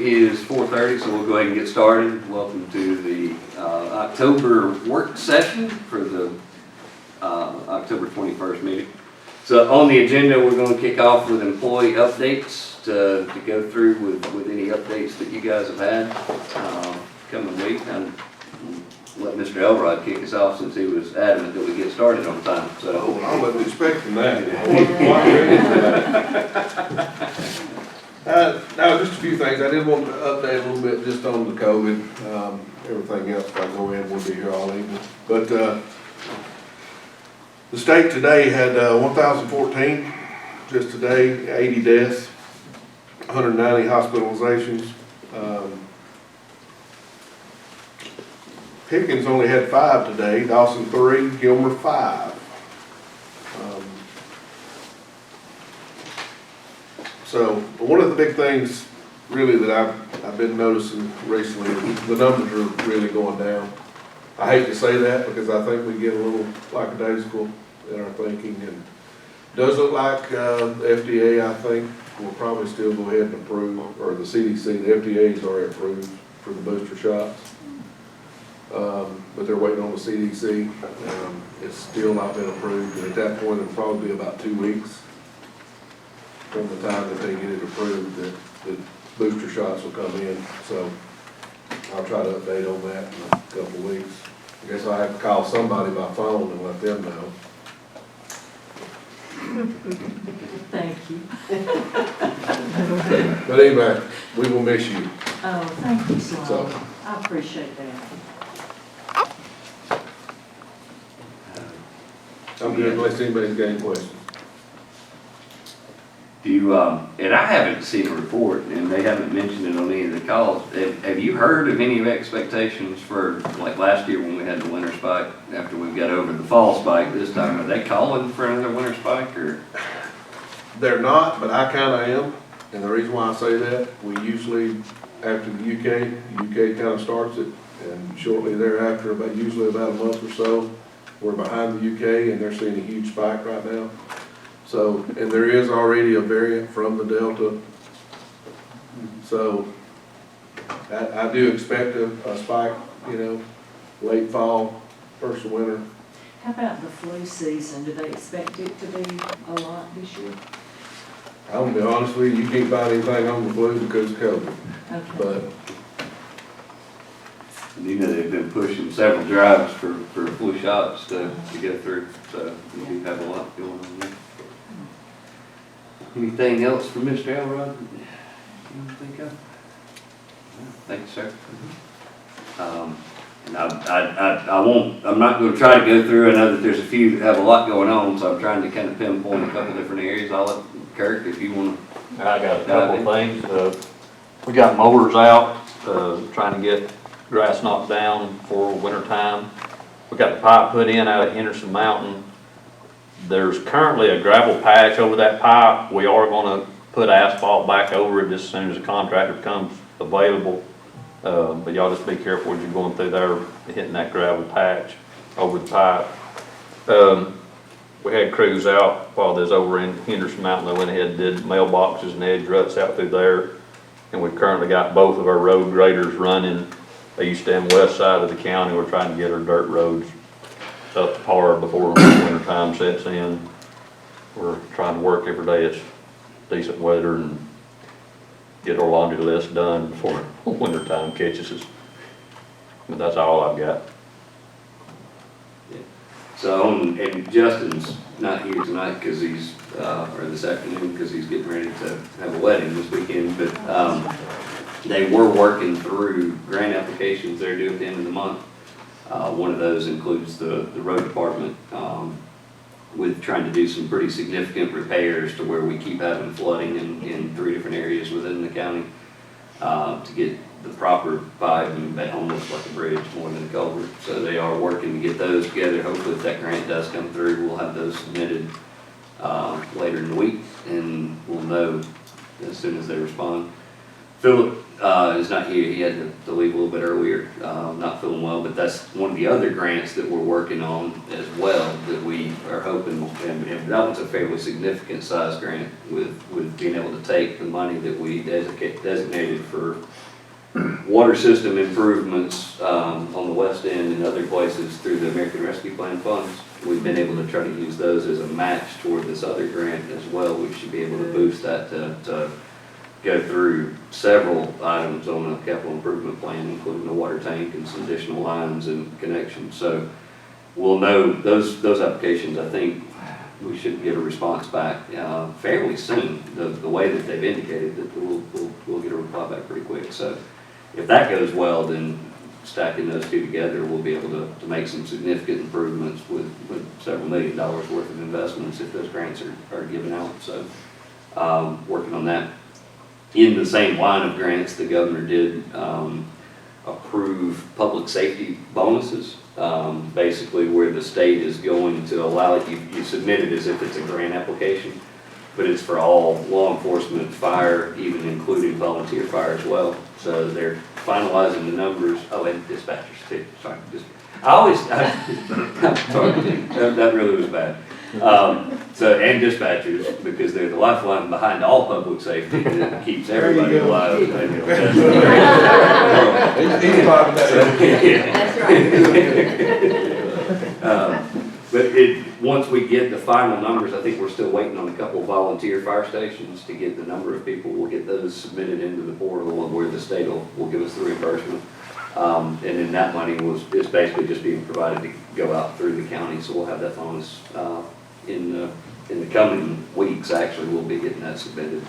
is 4:30, so we'll go ahead and get started. Welcome to the October work session for the October 21st meeting. So on the agenda, we're going to kick off with employee updates to go through with any updates that you guys have had coming week. And let Mr. Elrod kick us off since he was adamant that we get started on time. So I wasn't expecting that. Now, just a few things. I did want to update a little bit just on the COVID. Everything else, if I go in, we'll be here all evening. But the state today had 1,014, just today, 80 deaths, 190 hospitalizations. Pickens only had 5 today, Dawson 3, Gilmer 5. So one of the big things really that I've been noticing recently is the numbers are really going down. I hate to say that because I think we get a little lackadaisical in our thinking, and it does look like the FDA, I think, will probably still go ahead and approve, or the CDC, the FDA has already approved for the booster shots. But they're waiting on the CDC. It's still not been approved, and at that point it'll probably be about 2 weeks from the time that they get it approved that booster shots will come in. So I'll try to update on that in a couple of weeks. I guess I'll have to call somebody by phone and let them know. Thank you. But anyway, we will miss you. Oh, thank you, Sloan. So, I appreciate that. I'm good unless anybody's got any questions. do you, and I haven't seen a report, and they haven't mentioned it on any of the calls. Have you heard of any expectations for, like last year when we had the winter spike, after we got over the fall spike this time, are they calling for another winter spike, or? They're not, but I kind of am. And the reason why I say that, we usually, after the UK kind of starts it, and shortly thereafter, usually about a month or so, we're behind the UK, and they're seeing a huge spike right now. So, and there is already a variant from the Delta. So, I do expect a spike, late fall, first of winter. How about the flu season? Do they expect it to be a lot this year? I'm gonna be honest with you, you can't buy anything on the flu because of COVID. Okay. But You know, they've been pushing several drives for flu shots to go through, so we do have a lot going on there. Anything else for Mr. Elrod you want to think of? Thank you, sir. And I'm not going to try to go through. I know that there's a few that have a lot going on, so I'm trying to kind of pinpoint a couple different areas. I'll let Kirk, if you want to. I got a couple of things. We got mowers out, trying to get grass knocked down for winter time. We got the pipe put in out of Henderson Mountain. There's currently a gravel patch over that pipe. We are gonna put asphalt back over it just as soon as the contractor comes available. But y'all just be careful as you're going through there, hitting that gravel patch over the pipe. We had crews out while they was over in Henderson Mountain. They went ahead and did mailboxes and edge ruts out through there. And we've currently got both of our road graders running east and west side of the county. We're trying to get our dirt roads up to par before winter time sets in. We're trying to work every day it's decent weather and get our laundry list done before winter time catches us. But that's all I've got. So, and Justin's not here tonight because he's, or this afternoon because he's getting ready to have a wedding this weekend, but they were working through grant applications they're due at the end of the month. One of those includes the road department with trying to do some pretty significant repairs to where we keep having flooding in 3 different areas within the county to get the proper pipe and almost like a bridge more than a culvert. So they are working to get those together. Hopefully if that grant does come through, we'll have those submitted later in the week, and we'll know as soon as they respond. Philip is not here. He had to leave a little bit earlier, not feeling well, but that's one of the other grants that we're working on as well that we are hoping, and that one's a fairly significant size grant with being able to take the money that we designated for water system improvements on the west end and other places through the American Rescue Plan funds. We've been able to try to use those as a match toward this other grant as well. We should be able to boost that to go through several items on a capital improvement plan, including the water tank and some additional lines and connections. So we'll know those applications. I think we should get a response back fairly soon. The way that they've indicated that we'll get a reply back pretty quick. So if that goes well, then stacking those two together, we'll be able to make some significant improvements with several $1 million worth of investments if those grants are given out. So working on that. In the same line of grants, the governor did approve public safety bonuses, basically where the state is going to allow it. You submit it as if it's a grant application, but it's for all law enforcement, fire, even including volunteer fire as well. So they're finalizing the numbers. Oh, and dispatchers too. Sorry, sorry, that really was bad. And dispatchers, because they're the lifeline behind all public safety that keeps everybody alive. That's right. But once we get the final numbers, I think we're still waiting on a couple of volunteer fire stations to get the number of people. We'll get those submitted into the portal where the state will give us the reimbursement. And then that money is basically just being provided to go out through the county, so we'll have that on us in the coming weeks. Actually, we'll be getting that submitted.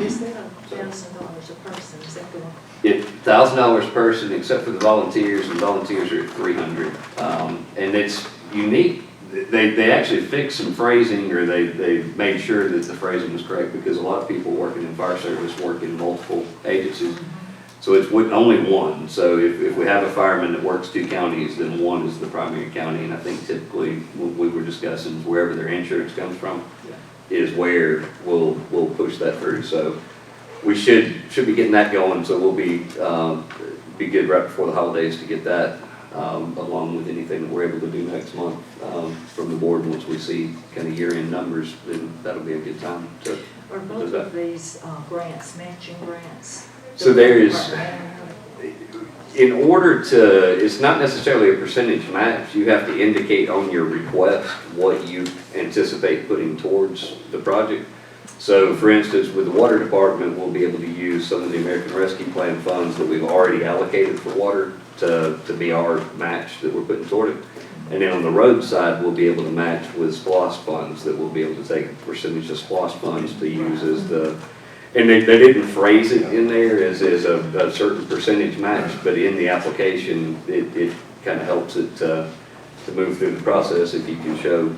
Is that $1,000 a person? Is that the one? It's $1,000 a person, except for the volunteers, and volunteers are at $300. And it's unique. They actually fixed some phrasing, or they made sure that the phrasing was correct, because a lot of people working in fire service work in multiple agencies. So it's only one. So if we have a fireman that works 2 counties, then one is the primary county. And I think typically what we were discussing is wherever their insurance comes from is where we'll push that through. So we should be getting that going. So we'll be good right before the holidays to get that, along with anything that we're able to do next month from the board. Once we see kind of year-end numbers, then that'll be a good time to. Are both of these grants matching grants? So there is, in order to, it's not necessarily a percentage match. You have to indicate on your request what you anticipate putting towards the project. So for instance, with the water department, we'll be able to use some of the American Rescue Plan funds that we've already allocated for water to be our match that we're putting toward it. And then on the road side, we'll be able to match with SPLOST funds that we'll be able to take a percentage of SPLOST funds to use as the. And they didn't phrase it in there as a certain percentage match, but in the application, it kind of helps it to move through the process if you can show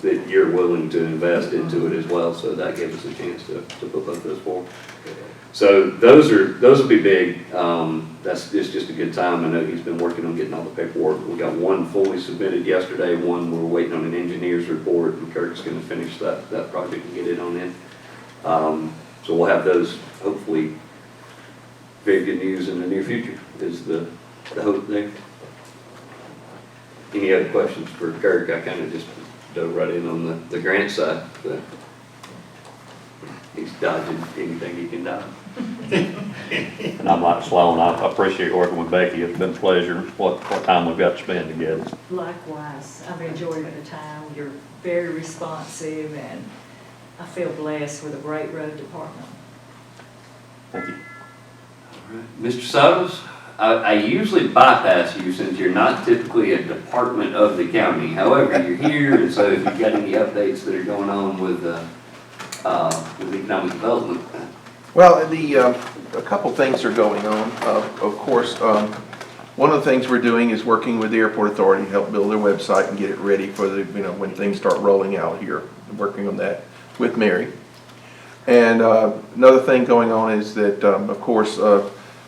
that you're willing to invest into it as well. So that gives us a chance to put both those forward. So those will be big. It's just a good time. I know he's been working on getting all the paperwork. We got one fully submitted yesterday. One we're waiting on an engineer's report, and Kirk's going to finish that project and get it on in. So we'll have those, hopefully, very good news in the near future is the hope there. Any other questions for Kirk? I kind of just dove right in on the grant side, but he's dodging anything he can dodge. And I'm like Sloan, I appreciate working with Becky. It's been a pleasure, what time we've got to spend together. Likewise, I've enjoyed the time. You're very responsive, and I feel blessed with a great road department. Thank you. All right. Mr. Sotos, I usually bypass you since you're not typically a department of the county. However, you're here, and so if you've got any updates that are going on with economic development. Well, a couple things are going on. Of course, one of the things we're doing is working with the airport authority to help build their website and get it ready for when things start rolling out here. Working on that with Mary. And another thing going on is that, of course,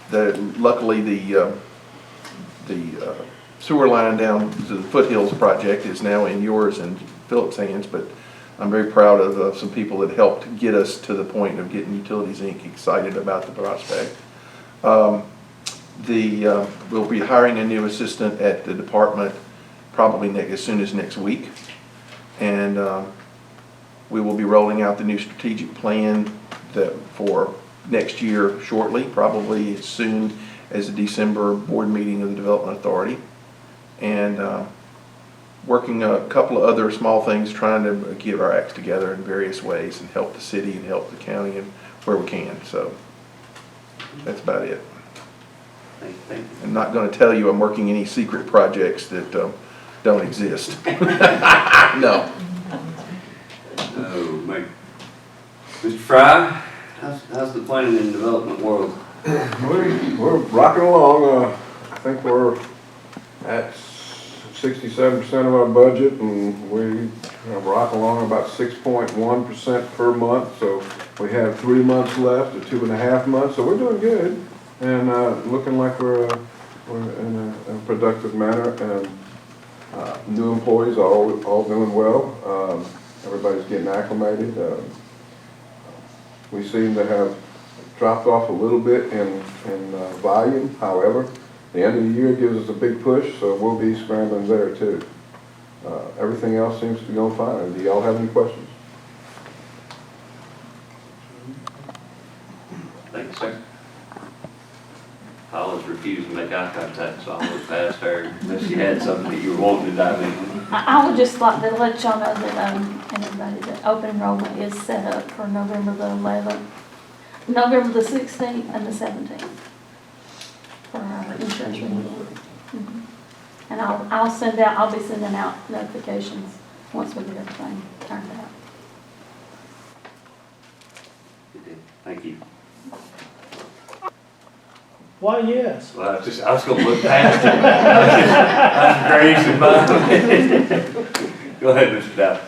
luckily the sewer line down to the Foothills project is now in yours and Philip's hands, but I'm very proud of some people that helped get us to the point of getting Utilities Inc. excited about the prospect. We'll be hiring a new assistant at the department probably as soon as next week. And we will be rolling out the new strategic plan for next year shortly, probably as soon as the December board meeting of the Development Authority. And working a couple of other small things, trying to get our acts together in various ways and help the city and help the county and where we can. So that's about it. Thank you. I'm not going to tell you I'm working any secret projects that don't exist. No. Oh, mate. Mr. Fry, how's the planning and development world? We're rocking along. I think we're at 67% of our budget, and we rock along about 6.1% per month. So we have 3 months left, or 2.5 months. So we're doing good, and looking like we're in a productive manner. And new employees are all doing well. Everybody's getting acclimated. We seem to have dropped off a little bit in volume. However, the end of the year gives us a big push, so we'll be scrambling there too. Everything else seems to be going fine. Do y'all have any questions? Thank you, sir. I always refuse to make eye contact, so I'll look past her unless you had something that you were wanting to dive in. I would just like to let y'all know that, and everybody, that open enrollment is set up for November the 11th, November the 16th and the 17th for our insurance renewal. And I'll be sending out notifications once we get everything turned out. Thank you. Why, yes. Well, I was gonna look past it. I'm crazy. Go ahead, Mr. Dow.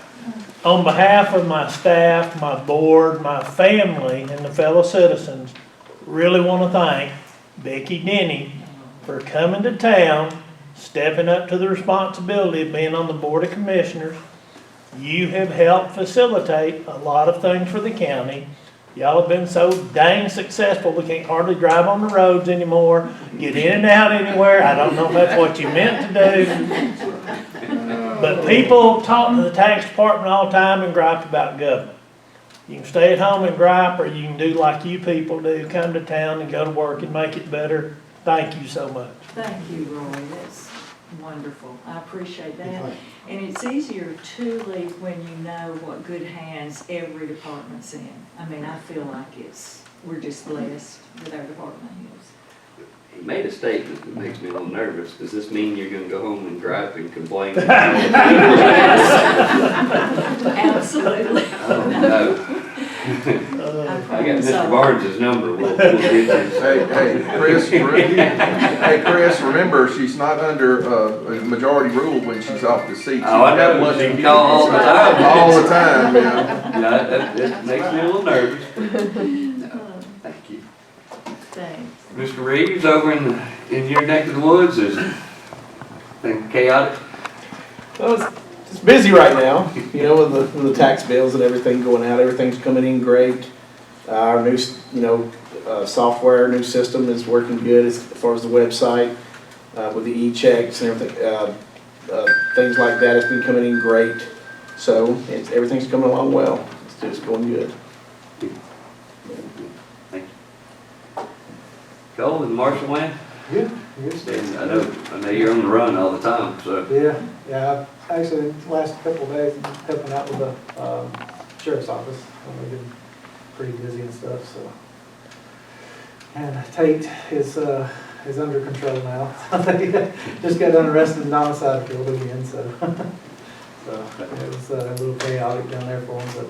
On behalf of my staff, my board, my family, and the fellow citizens, really want to thank Becky Denny for coming to town, stepping up to the responsibility of being on the Board of Commissioners. You have helped facilitate a lot of things for the county. Y'all have been so dang successful, we can't hardly drive on the roads anymore, get in and out anywhere. I don't know if that's what you meant to do. But people talk to the tax department all the time and gripe about government. You can stay at home and gripe, or you can do like you people do, come to town and go to work and make it better. Thank you so much. Thank you, Roy, that's wonderful, I appreciate that. And it's easier to leave when you know what good hands every department's in. I mean, I feel like we're just blessed with our department heads. He made a statement that makes me a little nervous. Does this mean you're gonna go home and gripe and complain? Absolutely. Oh, no. I got Mr. Barnes' number. We'll get this. Hey, Chris, remember, she's not under a majority rule when she's off the seat. Oh, I know. She can call all the time. All the time, yeah. Yeah, that makes me a little nervous. No, thank you. Thanks. Mr. Reeves, over in your neck of the woods, is things chaotic? Well, it's busy right now, you know, with the tax bills and everything going out. Everything's coming in great. Our new, software, new system is working good as far as the website, with the e-checks and everything. Things like that, it's been coming in great. So everything's coming along well. It's just going good. Thank you. Cole, in Marshall land? Yeah. And I know you're on the run all the time, so. Yeah. Actually, the last couple of days, I'm helping out with the sheriff's office. We've been pretty busy and stuff, so. And Tate is under control now. They just got done arresting in Homicide Field again, so. So it was a little chaotic down there for them, but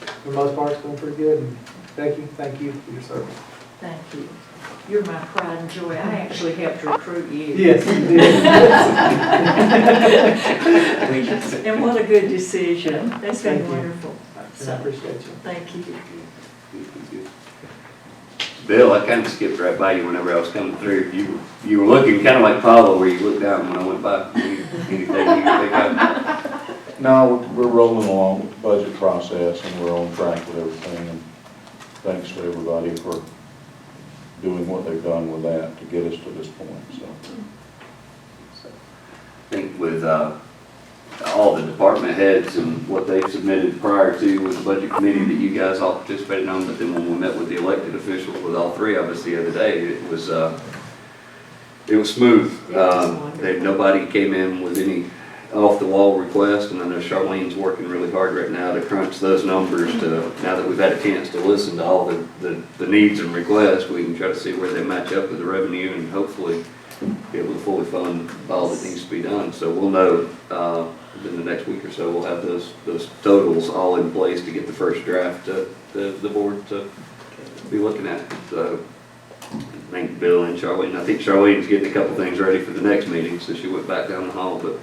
for the most part, it's going pretty good. And Becky, thank you for your service. Thank you. You're my pride and joy. I actually helped recruit you. Yes, you did. And what a good decision. That's been Thank you. wonderful. I appreciate you. Thank you. Bill, I kind of skipped right by you whenever I was coming through. You were looking kind of like Paulo, where you looked down when I went by. Anything you can think of? No, we're rolling along with the budget process, and we're on track with everything, and thanks to everybody for doing what they've done with that to get us to this point, so. I think with, all the department heads and what they've submitted prior to with the budget committee that you guys all participated on, but then when we met with the elected officials, with all three of us the other day, it was smooth. It was wonderful. Nobody came in with any off-the-wall request, and I know Charlene's working really hard right now to crunch those numbers to, now that we've had a chance to listen to all the needs and requests, we can try to see where they match up with the revenue and hopefully be able to fully fund all that needs to be done. So we'll know, in the next week or so, we'll have those totals all in place to get the first draft to the board to be looking at. So I think Bill and Charlene, I think Charlene's getting a couple things ready for the next meeting, so she went back down the hall, but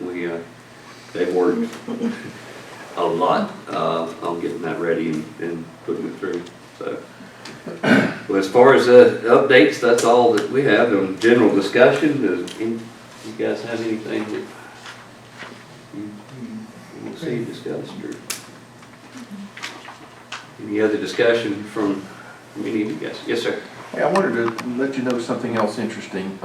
they've worked a lot, on getting that ready and putting it through, so. Well, as far as, updates, that's all that we have on general discussion. You guys have anything that you want to see discussed, or any other discussion from any of you guys? Yes, sir. Hey, I wanted to let you know something else interesting.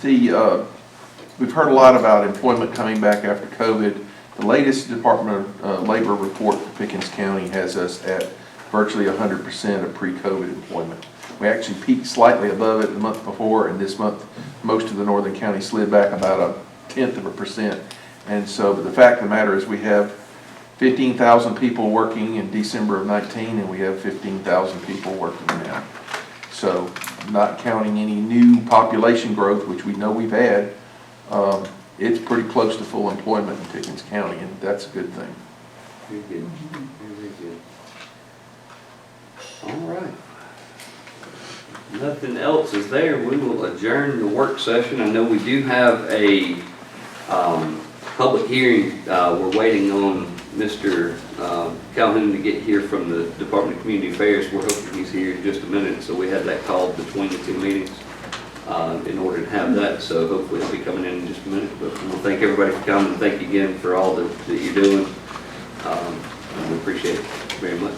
We've heard a lot about employment coming back after COVID. The latest Department of Labor report for Pickens County has us at virtually 100% of pre-COVID employment. We actually peaked slightly above it the month before, and this month, most of the northern counties slid back about 0.1%. And so, but the fact of the matter is we have 15,000 people working in December of 19, and we have 15,000 people working now. So, not counting any new population growth, which we know we've had, it's pretty close to full employment in Pickens County, and that's a good thing. Very good. Very good. All right. Nothing else is there. We will adjourn the work session. I know we do have a public hearing. We're waiting on Mr. Calhoun to get here from the Department of Community Affairs. We're hoping he's here in just a minute, so we had that called between the two meetings in order to have that. So hopefully he'll be coming in just a minute. But we'll thank everybody for coming. Thank you again for all that you're doing. We appreciate it very much.